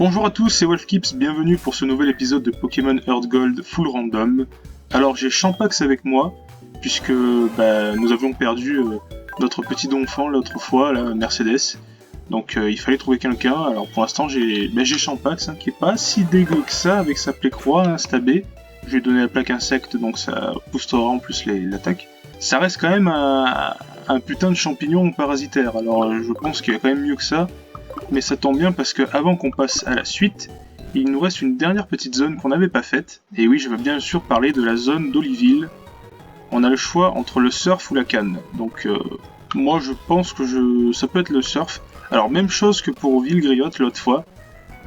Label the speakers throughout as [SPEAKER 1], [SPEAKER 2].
[SPEAKER 1] Bonjour à tous, c'est Wolfkips, bienvenue pour ce nouvel épisode de Pokémon Heart Gold Full Random. Alors j'ai Champax avec moi, puisque nous avions perdu notre petit donfant l'autre fois, la Mercedes. Donc il fallait trouver quelqu'un, alors pour l'instant j'ai Champax, qui est pas si dégueu que ça avec sa plaie croix, stabé. Je lui ai donné la plaque insecte, donc ça boostera en plus l'attaque. Ça reste quand même un putain de champignon parasitaire, alors je pense qu'il y a quand même mieux que ça. Mais ça tombe bien parce que avant qu'on passe à la suite, il nous reste une dernière petite zone qu'on n'avait pas faite. Et oui, je veux bien sûr parler de la zone d'Oliville. On a le choix entre le surf ou la canne. Donc moi je pense que ça peut être le surf. Alors même chose que pour Villegriotte l'autre fois.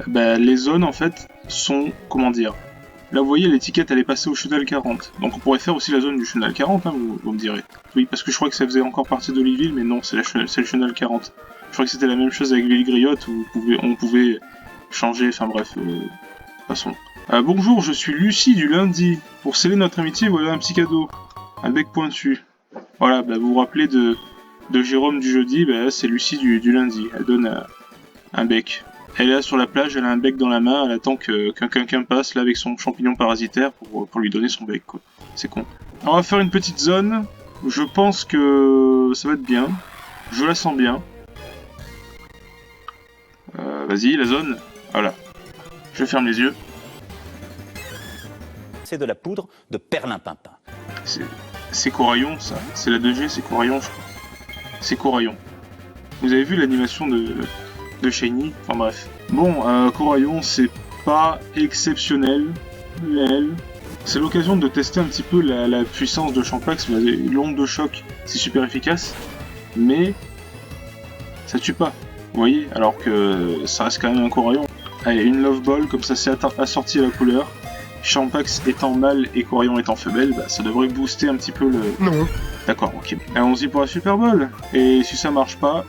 [SPEAKER 1] Les zones en fait sont, comment dire, là vous voyez l'étiquette elle est passée au Chenal 40. Donc on pourrait faire aussi la zone du Chenal 40, vous me direz. Oui, parce que je crois que ça faisait encore partie d'Oliville, mais non, c'est le Chenal 40. Je crois que c'était la même chose avec Villegriotte où on pouvait changer, enfin bref, passons. Bonjour, je suis Lucie du lundi. Pour sceller notre amitié, voilà un petit cadeau. Un bec pointu. Voilà, vous vous rappelez de Jérôme du jeudi, c'est Lucie du lundi. Elle donne un bec. Elle est là sur la plage, elle a un bec dans la main, elle attend que quelqu'un passe là avec son champignon parasitaire pour lui donner son bec, quoi. C'est con. Alors, on va faire une petite zone. Je pense que ça va être bien. Je la sens bien. Vas-y, la zone. Voilà. Je ferme les yeux.
[SPEAKER 2] C'est de la poudre de perlimpinpin.
[SPEAKER 1] C'est Coraillon, ça. C'est la 2G, c'est Coraillon, je crois. C'est Coraillon. Vous avez vu l'animation de Shiny? Enfin bref. Bon, Coraillon, c'est pas exceptionnel. C'est l'occasion de tester un petit peu la puissance de Champax. L'onde de choc, c'est super efficace. Mais ça tue pas. Vous voyez, alors que ça reste quand même un Coraillon. Allez, une Love Ball, comme ça c'est assorti à la couleur. Champax étant mâle et Coraillon étant femelle, ça devrait booster un petit peu le...
[SPEAKER 3] Non.
[SPEAKER 1] D'accord, ok. Allons-y pour la Super Ball. Et si ça marche pas,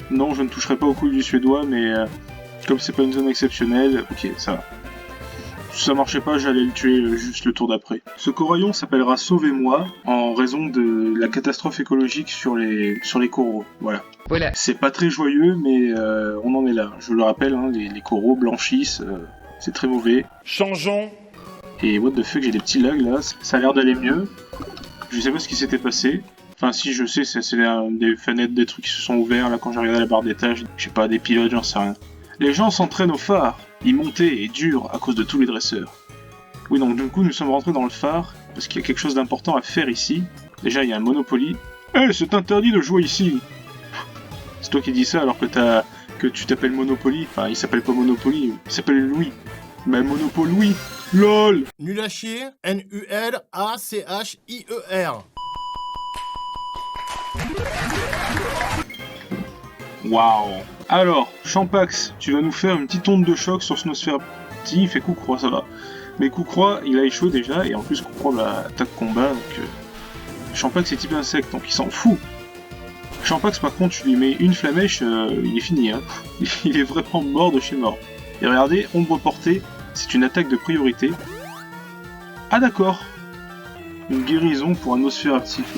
[SPEAKER 1] non, je ne toucherai pas au couille du Suédois, mais comme c'est pas une zone exceptionnelle, ok, ça va. Si ça marchait pas, j'allais le tuer juste le tour d'après. Ce Coraillon s'appellera Sauvez-moi en raison de la catastrophe écologique sur les coraux. Voilà. C'est pas très joyeux, mais on en est là. Je le rappelle, les coraux blanchissent, c'est très mauvais.
[SPEAKER 3] Changeons.
[SPEAKER 1] Et what the fuck, j'ai des petits lags là, ça a l'air d'aller mieux. Je sais pas ce qui s'était passé. Enfin si, je sais, c'est des fenêtres, des trucs qui se sont ouverts là quand j'ai regardé la barre d'étage. Je sais pas, des pilotes, j'en sais rien. Les gens s'entraînent au phare. Y monter est dur à cause de tous les dresseurs. Oui, donc du coup, nous sommes rentrés dans le phare, parce qu'il y a quelque chose d'important à faire ici. Déjà, il y a un Monopoly. C'est interdit de jouer ici. C'est toi qui dis ça alors que tu t'appelles Monopoly. Enfin, il s'appelle pas Monopoly, il s'appelle Louis. Monopoly Louis. LOL.
[SPEAKER 3] Nul à chier. N-U-L-A-C-H-I-E-R.
[SPEAKER 1] Waouh. Alors, Champax, tu vas nous faire une petite onde de choc sur Snosphère. Si, il fait coup croix, ça va. Mais coup croix, il a échoué déjà, et en plus coup croix, attaque combat, donc... Champax est type insecte, donc il s'en fout. Champax, par contre, tu lui mets une flamèche, il est fini, hein. Il est vraiment mort de chez mort. Et regardez, ombre portée, c'est une attaque de priorité. Ah d'accord. Une guérison pour un osphère actif.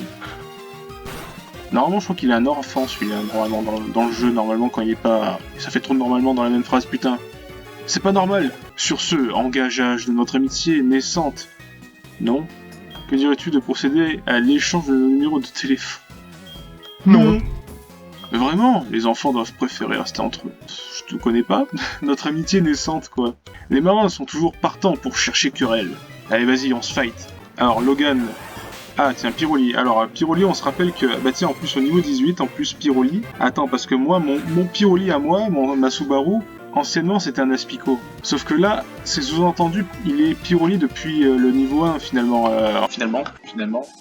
[SPEAKER 1] Normalement, je crois qu'il est un enfant, celui-là, normalement, dans le jeu, normalement, quand il est pas... Ça fait trop de normalement dans la même phrase, putain. C'est pas normal. Sur ce, engageage de notre amitié naissante. Non. Que dirais-tu de procéder à l'échange de nos numéros de téléphone?
[SPEAKER 3] Non.
[SPEAKER 1] Mais vraiment, les enfants doivent préférer rester entre eux. Je te connais pas. Notre amitié naissante, quoi. Les marins sont toujours partants pour chercher querelle. Allez, vas-y, on se fight. Alors, Logan... Ah tiens, Pyroli. Alors Pyroli, on se rappelle que... tiens, en plus au niveau 18, en plus Pyroli... Attends, parce que moi, mon Pyroli à moi, ma Subaru, anciennement c'était un Aspico. Sauf que là, c'est sous-entendu, il est Pyroli depuis le niveau 1 finalement. Finalement.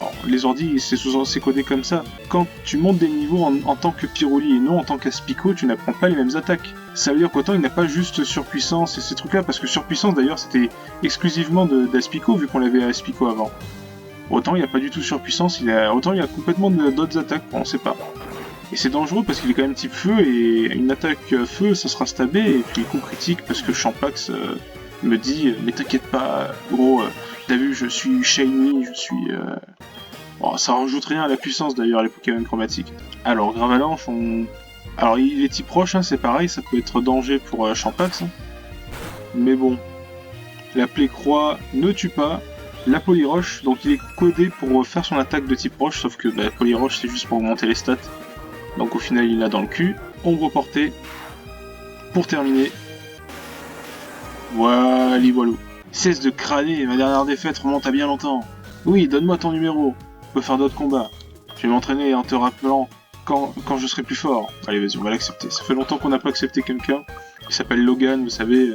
[SPEAKER 1] Alors, les ordi, c'est codé comme ça. Quand tu montes des niveaux en tant que Pyroli et non en tant qu'Aspico, tu n'apprends pas les mêmes attaques. Ça veut dire qu'autant il n'a pas juste surpuissance et ces trucs-là, parce que surpuissance d'ailleurs c'était exclusivement d'Aspico vu qu'on l'avait à Aspico avant. Autant il n'y a pas du tout surpuissance, autant il y a complètement d'autres attaques, on sait pas. Et c'est dangereux parce qu'il est quand même type feu, et une attaque feu, ça sera stabé, et puis coup critique parce que Champax me dit « Mais t'inquiète pas, gros, t'as vu, je suis shiny, je suis... Bon, ça rajoute rien à la puissance d'ailleurs, les Pokémon chromatiques. Alors, Gravalanche, Alors il est type roche, c'est pareil, ça peut être danger pour Champax. Mais bon, la plaie-croix ne tue pas. La polyroche, donc il est codé pour faire son attaque de type roche, sauf que la polyroche c'est juste pour augmenter les stats. Donc au final il l'a dans le cul. Ombre portée. Pour terminer. Voilà, voilou. Cesse de crâner, ma dernière défaite remonte à bien longtemps. Oui, donne-moi ton numéro. On peut faire d'autres combats. Je vais m'entraîner en te rappelant quand je serai plus fort. Allez, vas-y, on va l'accepter. Ça fait longtemps qu'on n'a pas accepté quelqu'un. Il s'appelle Logan, vous savez.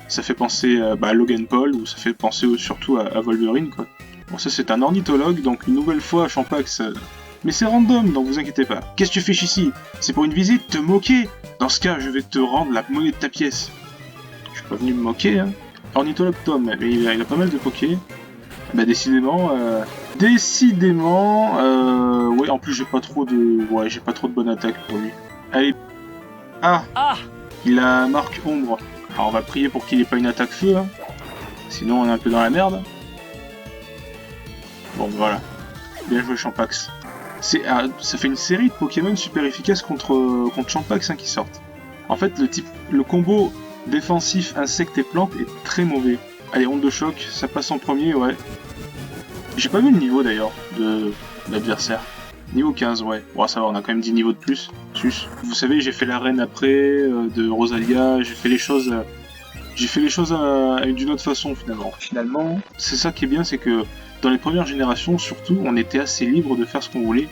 [SPEAKER 1] Ça fait penser à Logan Paul, ou ça fait penser surtout à Wolverine, quoi. Bon, ça c'est un ornithologue, donc une nouvelle fois, Champax... Mais c'est random, donc vous inquiétez pas. Qu'est-ce que tu fais ici? C'est pour une visite? Te moquer? Dans ce cas, je vais te rendre la monnaie de ta pièce. Je suis pas venu me moquer, hein. Ornithologue Tom, mais il a pas mal de pokés. Bah décidément... Ouais, en plus j'ai pas trop de... Ouais, j'ai pas trop de bonne attaque pour lui. Allez. Ah, il a marque ombre. Alors on va prier pour qu'il ait pas une attaque feu, hein. Sinon on est un peu dans la merde. Bon voilà. Bien joué Champax. Ça fait une série de Pokémon super efficaces contre Champax hein, qui sortent. En fait le combo défensif insecte et plante est très mauvais. Allez, onde de choc, ça passe en premier, ouais. J'ai pas vu le niveau d'ailleurs de l'adversaire. Niveau 15, ouais. Bon, ça va, on a quand même 10 niveaux de plus. Sus. Vous savez, j'ai fait l'arène après, de Rosalia, j'ai fait les choses d'une autre façon finalement. Finalement, c'est ça qui est bien, c'est que dans les premières générations, surtout, on était assez libre de faire ce qu'on voulait.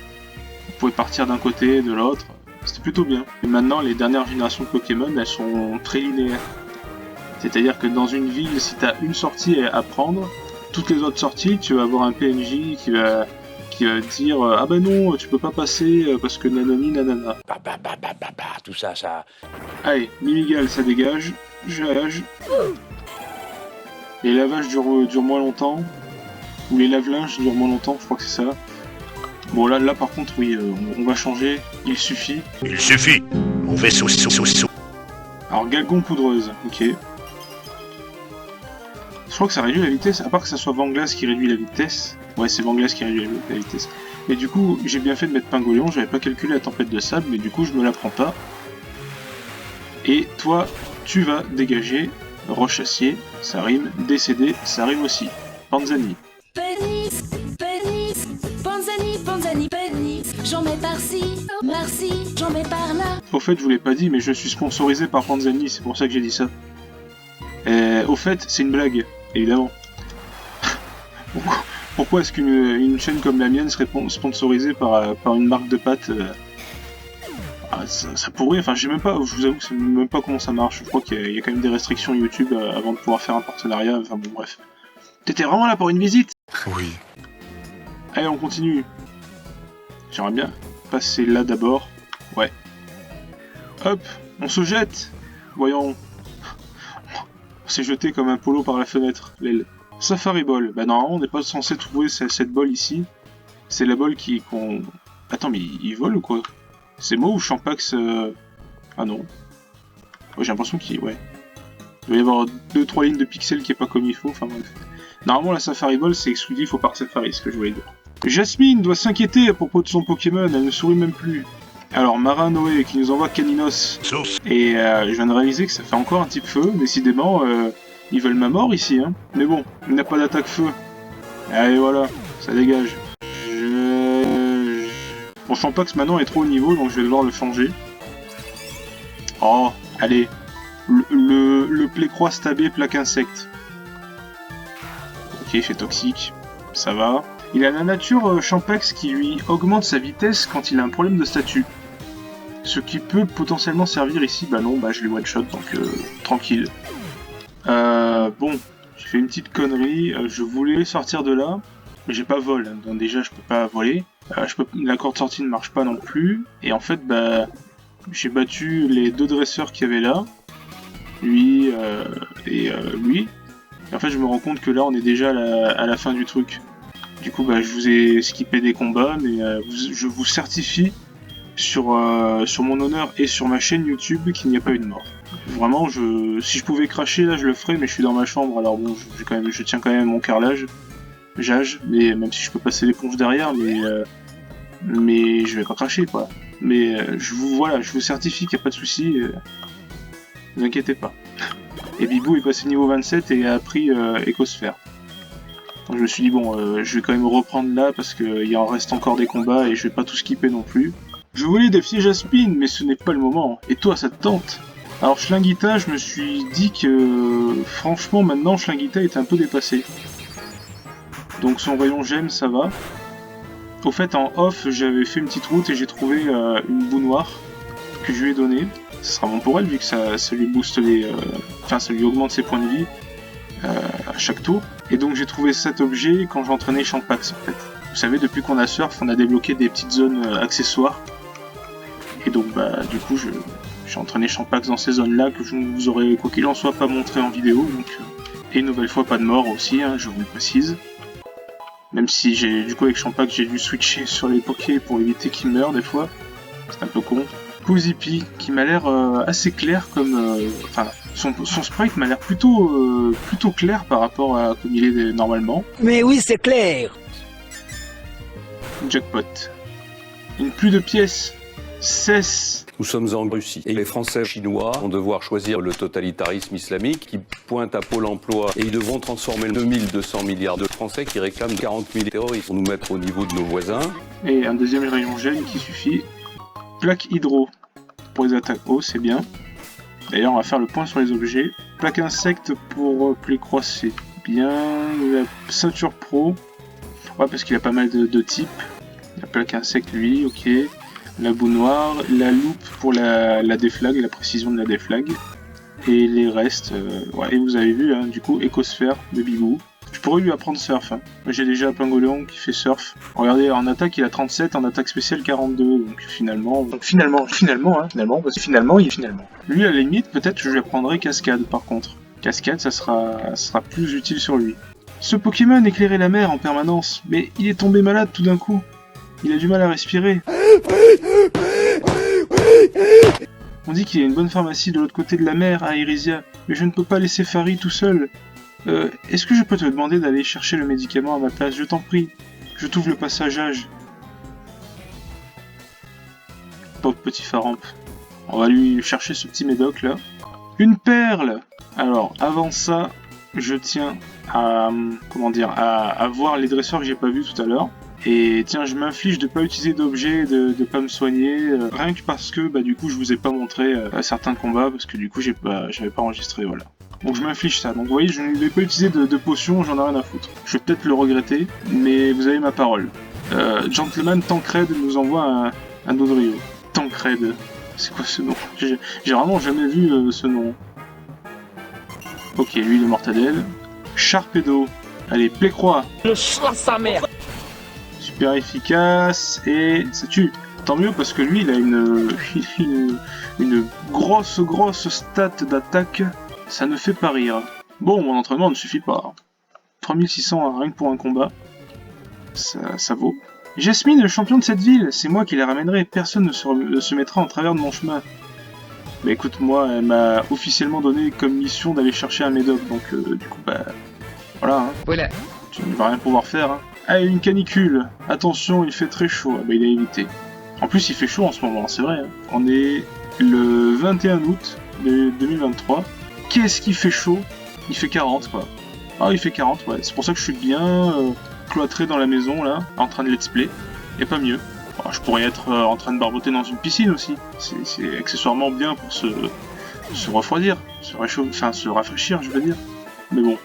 [SPEAKER 1] On pouvait partir d'un côté, de l'autre. C'était plutôt bien. Et maintenant, les dernières générations de Pokémon, elles sont très linéaires. C'est-à-dire que dans une ville, si t'as une sortie à prendre, toutes les autres sorties, tu vas avoir un PNJ qui va dire ah ben non, tu peux pas passer parce que nanani nanana.
[SPEAKER 2] Tout ça, ça...
[SPEAKER 1] Allez, Mimigal, ça dégage. Jalage. Les lavages durent moins longtemps. Ou les lave-linges durent moins longtemps, je crois que c'est ça. Bon là par contre oui, on va changer. Il suffit.
[SPEAKER 4] Il suffit. On fait sous.
[SPEAKER 1] Alors Galgon poudreuse, ok. Je crois que ça réduit la vitesse, à part que ça soit Vanglass qui réduit la vitesse. Ouais, c'est Vanglass qui réduit la vitesse. Et du coup, j'ai bien fait de mettre Pingolion, j'avais pas calculé la tempête de sable, mais du coup, je me la prends pas. Et toi, tu vas dégager Roche-Acier, ça rime. Décédé, ça rime aussi. Panzani.
[SPEAKER 5] Pénis, pénis, Panzani, pénis. J'en mets par-ci, par-ci, j'en mets par-là.
[SPEAKER 1] Au fait, je vous l'ai pas dit, mais je suis sponsorisé par Panzani, c'est pour ça que j'ai dit ça. Au fait, c'est une blague, évidemment. Pourquoi est-ce qu'une chaîne comme la mienne serait sponsorisée par une marque de pâtes ça pourrait, enfin je vous avoue que je sais même pas comment ça marche, je crois qu'il y a quand même des restrictions YouTube avant de pouvoir faire un partenariat, enfin bon bref. T'étais vraiment là pour une visite?
[SPEAKER 3] Oui.
[SPEAKER 1] Allez, on continue. J'aimerais bien passer là d'abord. Ouais. Hop, on se jette. Voyons. On s'est jeté comme un polo par la fenêtre, l'aile. Safari Ball. Bah normalement on n'est pas censé trouver cette ball ici. C'est la ball qu'on... Attends, mais il vole ou quoi? C'est moi ou Champax Ah non. Ouais, j'ai l'impression qu'il... Ouais. Il va y avoir 2-3 lignes de pixels qui est pas comme il faut, enfin bref. Normalement la Safari Ball c'est exclusif au parc Safari, ce que je voulais dire. Jasmine doit s'inquiéter à propos de son Pokémon, elle ne sourit même plus. Alors Marin Noé qui nous envoie Caninos. Et je viens de réaliser que ça fait encore un type feu, décidément ils veulent ma mort ici, hein. Mais bon, il n'a pas d'attaque feu. Allez voilà, ça dégage. Bon, Champax maintenant est trop haut niveau, donc je vais devoir le changer. Oh, allez. Le Plécroix stabé plaque insecte. Ok, il fait toxique. Ça va. Il a la nature Champax qui lui augmente sa vitesse quand il a un problème de statut. Ce qui peut potentiellement servir ici. Bah non, bah je l'ai one-shot, donc tranquille. Bon, j'ai fait une petite connerie. Je voulais sortir de là, mais j'ai pas vol. Donc déjà, je peux pas voler. La corde sortie ne marche pas non plus. Et en fait, bah, j'ai battu les deux dresseurs qu'il y avait là. Lui et lui. Et en fait, je me rends compte que là, on est déjà à la fin du truc. Du coup, bah, je vous ai skippé des combats, mais je vous certifie sur mon honneur et sur ma chaîne YouTube qu'il n'y a pas eu de mort. Vraiment, si je pouvais cracher, là, je le ferais, mais je suis dans ma chambre, alors bon, je tiens quand même mon carrelage. J'age, mais même si je peux passer l'éponge derrière, mais je vais pas cracher, quoi. Mais je vous certifie qu'il n'y a pas de souci. Ne vous inquiétez pas. Et Bibou est passé niveau 27 et a appris Écosphère. Donc je me suis dit bon, je vais quand même reprendre là parce qu'il en reste encore des combats et je vais pas tout skipper non plus. Je voulais défier Jasmine, mais ce n'est pas le moment. Et toi, ça te tente? Alors Schlinguita, je me suis dit que franchement maintenant Schlinguita est un peu dépassé. Donc son rayon gemme, ça va. Au fait, en off, j'avais fait une petite route et j'ai trouvé une boue noire que je lui ai donnée. Ce sera bon pour elle vu que ça lui booste les... Enfin, ça lui augmente ses points de vie à chaque tour. Et donc j'ai trouvé cet objet quand j'entraînais Champax en fait. Vous savez, depuis qu'on a Surf, on a débloqué des petites zones accessoires. Et donc bah du coup j'ai entraîné Champax dans ces zones-là que je ne vous aurais quoi qu'il en soit pas montré en vidéo. Donc, et une nouvelle fois pas de mort aussi, hein, je vous le précise. Même si j'ai du coup avec Champax j'ai dû switcher sur les pokés pour éviter qu'ils meurent des fois. C'est un peu con. Pouzipi qui m'a l'air assez clair comme... Enfin, son sprite m'a l'air plutôt clair par rapport à comme il est normalement.
[SPEAKER 6] Mais oui, c'est clair.
[SPEAKER 1] Jackpot. Une pluie de pièces. Cesse.
[SPEAKER 7] Nous sommes en Russie et les Français chinois vont devoir choisir le totalitarisme islamique qui pointe à Pôle emploi et ils devront transformer 2200 milliards de Français qui réclament 40 000 terroristes pour nous mettre au niveau de nos voisins.
[SPEAKER 1] Et un deuxième rayon gemme qui suffit. Plaque hydro pour les attaques haut, c'est bien. D'ailleurs, on va faire le point sur les objets. Plaque insecte pour les croix, c'est bien. La ceinture pro, ouais, parce qu'il a pas mal de types. La plaque insecte, lui, ok. La boue noire, la loupe pour la déflag et la précision de la déflag. Et les restes, ouais, et vous avez vu, hein, du coup, écosphère de Bibou. Je pourrais lui apprendre surf. Hein. J'ai déjà Pingoléon qui fait surf. Regardez, en attaque il a 37, en attaque spéciale 42. Donc finalement, parce que finalement. Lui à la limite, peut-être que je lui apprendrai cascade par contre. Cascade, ça sera plus utile sur lui. Ce Pokémon éclairait la mer en permanence, mais il est tombé malade tout d'un coup. Il a du mal à respirer. On dit qu'il y a une bonne pharmacie de l'autre côté de la mer à Irisia, mais je ne peux pas laisser Fari tout seul. Est-ce que je peux te demander d'aller chercher le médicament à ma place? Je t'en prie. Je t'ouvre le passageage. Pauvre petit Faramp. On va lui chercher ce petit médoc là. Une perle! Alors, avant ça, je tiens à... Comment dire? À voir les dresseurs que j'ai pas vus tout à l'heure. Et tiens, je m'inflige de pas utiliser d'objets, de pas me soigner, rien que parce que bah du coup je vous ai pas montré certains combats, parce que du coup j'avais pas enregistré, voilà. Donc je m'inflige ça, donc vous voyez je ne vais pas utiliser de potions, j'en ai rien à foutre. Je vais peut-être le regretter, mais vous avez ma parole. Gentleman Tancred nous envoie un Dodrio. Tancred, c'est quoi ce nom? J'ai vraiment jamais vu ce nom. Ok, lui il est mortadelle. Sharpedo, allez, Plécroix.
[SPEAKER 6] Le chat sa mère.
[SPEAKER 1] Super efficace et ça tue. Tant mieux parce que lui il a une grosse stat d'attaque. Ça ne fait pas rire. Bon, mon entraînement ne suffit pas. 3600 rien que pour un combat. Ça vaut. Jasmine est le champion de cette ville. C'est moi qui la ramènerai. Personne ne se mettra en travers de mon chemin. Bah écoute, moi elle m'a officiellement donné comme mission d'aller chercher un médoc. Donc du coup bah voilà. Hein.
[SPEAKER 6] Voilà.
[SPEAKER 1] Tu ne vas rien pouvoir faire. Hein. Ah, une canicule. Attention, il fait très chaud. Ah, bah, il a évité. En plus, il fait chaud en ce moment, c'est vrai. Hein. On est le 21 août 2023. Qu'est-ce qu'il fait chaud? Il fait 40, quoi. Ah, il fait 40, ouais. C'est pour ça que je suis bien cloîtré dans la maison, là, en train de let's play. Et pas mieux. Alors, je pourrais être en train de barboter dans une piscine aussi. C'est accessoirement bien pour se refroidir. Se rafraîchir, je veux dire. Mais bon.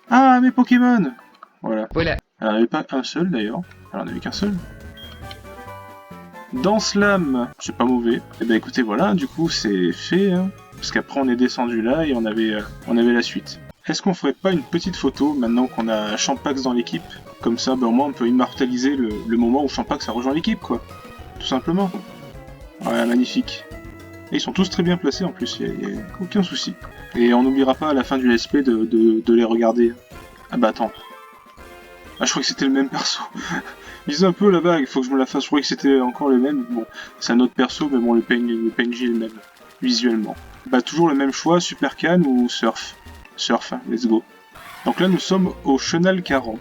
[SPEAKER 1] Ah, mes Pokémon! Voilà. Elle n'en avait pas un seul d'ailleurs. Elle en avait qu'un seul. Danse lame, c'est pas mauvais. Et ben écoutez, voilà, du coup c'est fait. Hein, parce qu'après on est descendu là et on avait la suite. Est-ce qu'on ferait pas une petite photo maintenant qu'on a Champax dans l'équipe? Comme ça, ben, au moins on peut immortaliser le moment où Champax a rejoint l'équipe, quoi. Tout simplement. Voilà, magnifique. Et ils sont tous très bien placés en plus, il n'y a aucun souci. Et on n'oubliera pas à la fin du let's play de les regarder. Ah bah attends. Ah, je crois que c'était le même perso. Lisez un peu là-bas, il faut que je me la fasse. Je croyais que c'était encore le même. Bon, c'est un autre perso, mais bon, le PNJ est le même, visuellement. Bah, toujours le même choix, Super Can ou Surf. Surf, hein, let's go. Donc là, nous sommes au Chenal 40.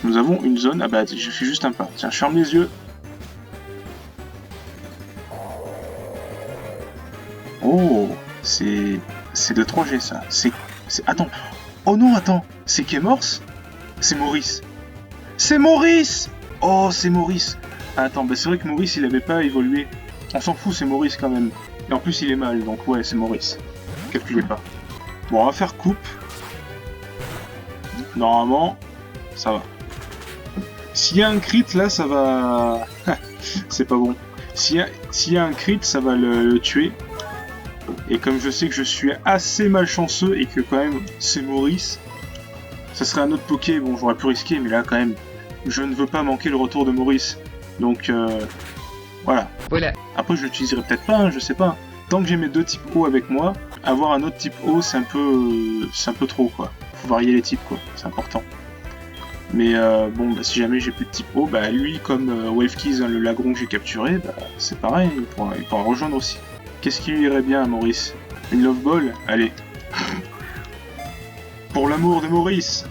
[SPEAKER 1] Nous avons une zone. Ah bah, je fais juste un pas. Tiens, je ferme les yeux. Oh, c'est C'est de la 3G ça. Attends. Oh non, attends. C'est Kemors? C'est Maurice. C'est Maurice! Oh, c'est Maurice. Attends, bah c'est vrai que Maurice il avait pas évolué. On s'en fout, c'est Maurice quand même. Et en plus il est mal, donc ouais, c'est Maurice. Calculez pas. Bon, on va faire coupe. Normalement, ça va. S'il y a un crit là, ça va... c'est pas bon. S'il y a un crit, ça va le tuer. Et comme je sais que je suis assez malchanceux et que quand même c'est Maurice, ça serait un autre Poké, bon j'aurais pu risquer, mais là quand même, je ne veux pas manquer le retour de Maurice. Donc voilà. Après je l'utiliserai peut-être pas, hein, je sais pas. Tant que j'ai mes deux types O avec moi, avoir un autre type O c'est un peu trop quoi. Faut varier les types quoi, c'est important. Mais bon, bah, si jamais j'ai plus de type O, bah lui comme Wavekeys, hein, le Lagron que j'ai capturé, bah, c'est pareil, il pourra rejoindre aussi. Qu'est-ce qui lui irait bien à Maurice? Une Love Ball? Allez. Pour l'amour de Maurice.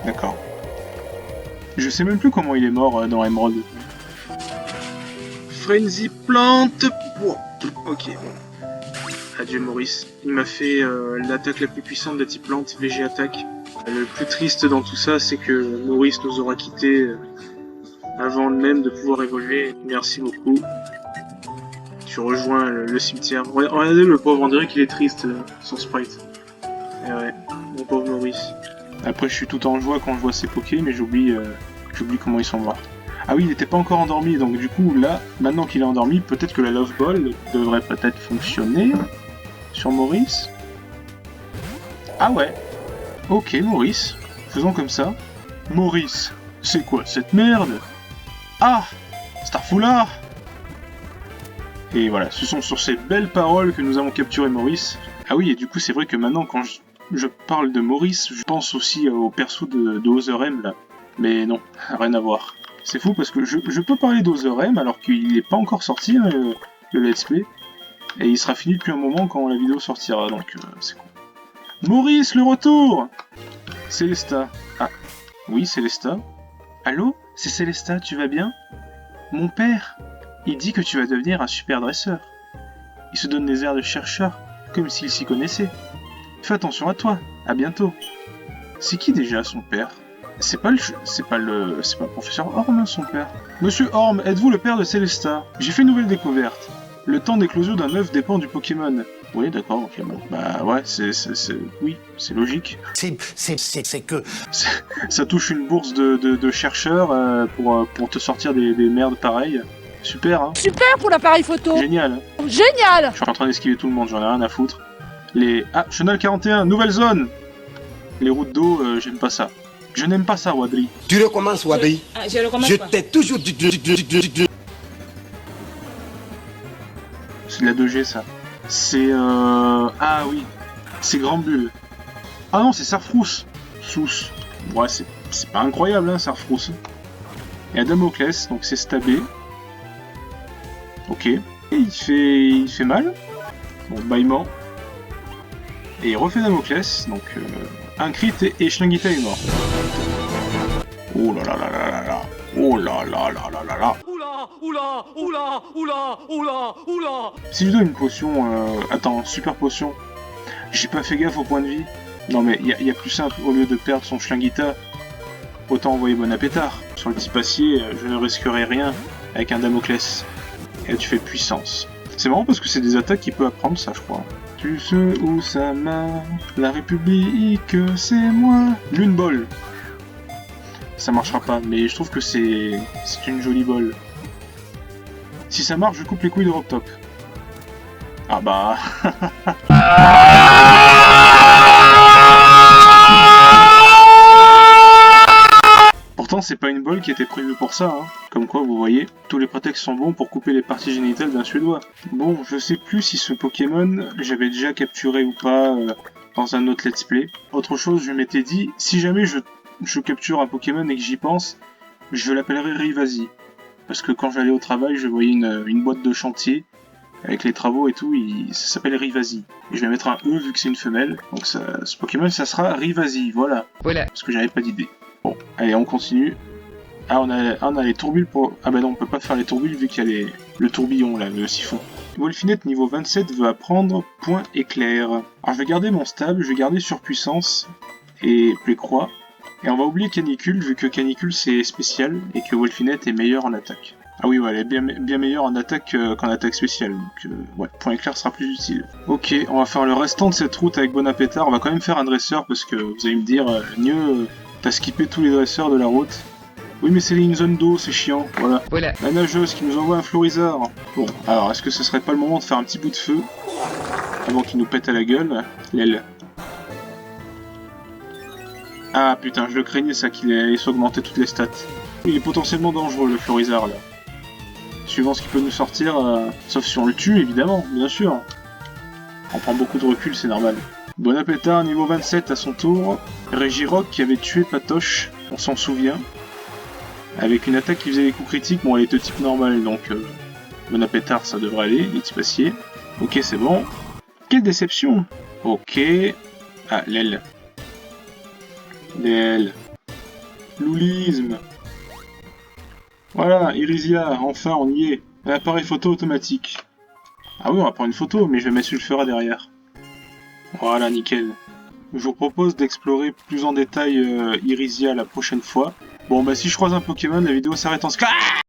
[SPEAKER 1] D'accord. Je sais même plus comment il est mort dans Emerald. Frenzy Plante. Oh, ok, bon. Adieu Maurice. Il m'a fait l'attaque la plus puissante de type plante, VG attaque. Le plus triste dans tout ça, c'est que Maurice nous aura quittés avant même de pouvoir évoluer. Merci beaucoup. Tu rejoins le cimetière. Regardez le pauvre, on dirait qu'il est triste, son sprite. Et ouais, mon pauvre Maurice. Après, je suis tout en joie quand je vois ses Pokés, mais j'oublie comment ils sont morts. Ah oui, il n'était pas encore endormi, donc du coup, là, maintenant qu'il est endormi, peut-être que la Love Ball devrait peut-être fonctionner sur Maurice. Ah ouais. Ok, Maurice. Faisons comme ça. Maurice, c'est quoi cette merde? Ah, Starfoulard. Et voilà, ce sont sur ces belles paroles que nous avons capturé Maurice. Ah oui, et du coup, c'est vrai que maintenant, quand je parle de Maurice, je pense aussi au perso de Other-M, là. Mais non, rien à voir. C'est fou, parce que je peux parler d'Other-M, alors qu'il n'est pas encore sorti, hein, le let's play. Et il sera fini depuis un moment quand la vidéo sortira, donc c'est cool. Maurice, le retour! Célesta. Ah, oui, Célesta. Allô? C'est Célesta, tu vas bien? Mon père, il dit que tu vas devenir un super dresseur. Il se donne des airs de chercheur, comme s'il s'y connaissait. Fais attention à toi, à bientôt. C'est qui déjà, son père? C'est pas le professeur Orm, hein, son père. Monsieur Orm, êtes-vous le père de Célesta? J'ai fait une nouvelle découverte. Le temps d'éclosion d'un œuf dépend du Pokémon. Oui, d'accord, ok, bon. Bah ouais, oui, c'est logique.
[SPEAKER 3] C'est que...
[SPEAKER 1] Ça touche une bourse de chercheurs pour te sortir des merdes pareilles. Super, hein.
[SPEAKER 8] Super pour l'appareil photo.
[SPEAKER 1] Génial. Hein.
[SPEAKER 8] Génial.
[SPEAKER 1] Je suis en train d'esquiver tout le monde, j'en ai rien à foutre. Ah, Chenal 41, nouvelle zone. Les routes d'eau, j'aime pas ça. Je n'aime pas ça, Wadri.
[SPEAKER 6] Tu recommences, Wadri.
[SPEAKER 8] Je recommence
[SPEAKER 6] Je
[SPEAKER 8] pas.
[SPEAKER 6] t'ai toujours dit...
[SPEAKER 1] C'est de la 2G, ça. C'est Ah oui. C'est Grand Bulle. Ah non, c'est Sarfrousse. Sous. Ouais, c'est pas incroyable, hein, Sarfrousse. Et à Damoclès, donc c'est stabé. Ok. Et il fait mal. Bon, bâillement. Et il refait Damoclès, donc un crit et Schlingita est mort. Oh là là là là là là. Oh là là là là là là. Oula. Si je donne une potion, attends, super potion. J'ai pas fait gaffe au point de vie. Non mais il y a plus simple, au lieu de perdre son Schlingita, autant envoyer bon appétard. Sur le type acier, je ne risquerai rien avec un Damoclès. Et là tu fais puissance. C'est marrant parce que c'est des attaques qu'il peut apprendre ça je crois. Tu sais où ça marche, la République c'est moi. Lune Ball. Ça marchera pas, mais je trouve que c'est une jolie ball. Si ça marche, je coupe les couilles de Rock Top. Ah bah... Pourtant, c'est pas une ball qui était prévue pour ça, hein. Comme quoi, vous voyez, tous les prétextes sont bons pour couper les parties génitales d'un Suédois. Bon, je sais plus si ce Pokémon, j'avais déjà capturé ou pas dans un autre let's play. Autre chose, je m'étais dit, si jamais je capture un Pokémon et que j'y pense, je l'appellerai Rivasi. Parce que quand j'allais au travail, je voyais une boîte de chantier, avec les travaux et tout, ça s'appelle Rivasi. Et je vais mettre un E vu que c'est une femelle, donc ce Pokémon ça sera Rivasi, voilà. Parce que j'avais pas d'idée. Bon, allez, on continue. Ah, on a les tourbules pour... Ah bah non, on peut pas faire les tourbules vu qu'il y a le tourbillon là, le siphon. Wolfinette niveau 27 veut apprendre point éclair. Alors je vais garder mon stable, je vais garder surpuissance et Plécroix. Et on va oublier Canicule, vu que Canicule c'est spécial et que Wolfinette est meilleure en attaque. Ah oui, ouais, elle est bien meilleure en attaque qu'en attaque spéciale, donc ouais, point éclair sera plus utile. Ok, on va faire le restant de cette route avec Bonapétard, on va quand même faire un dresseur parce que vous allez me dire, mieux, t'as skippé tous les dresseurs de la route. Oui mais c'est une zone d'eau, c'est chiant, voilà. La nageuse qui nous envoie un Florizard. Bon, alors est-ce que ce serait pas le moment de faire un petit bout de feu avant qu'il nous pète à la gueule, l'aile. Ah putain, je le craignais ça qu'il ait augmenté toutes les stats. Il est potentiellement dangereux le Florizard là. Suivant ce qu'il peut nous sortir, sauf si on le tue évidemment, bien sûr. On prend beaucoup de recul, c'est normal. Bonapétard niveau 27 à son tour. Régiroc qui avait tué Patoche, on s'en souvient. Avec une attaque qui faisait des coups critiques, bon elle est de type normal donc Bonapétard ça devrait aller, les types acier. Ok c'est bon. Quelle déception. Ok. Ah l'aile. L'aile. Loulisme. Voilà, Irisia, enfin on y est. Un appareil photo automatique. Ah oui, on va prendre une photo, mais je vais mettre Sulfura derrière. Voilà, nickel. Je vous propose d'explorer plus en détail Irisia la prochaine fois. Bon, bah si je croise un Pokémon, la vidéo s'arrête en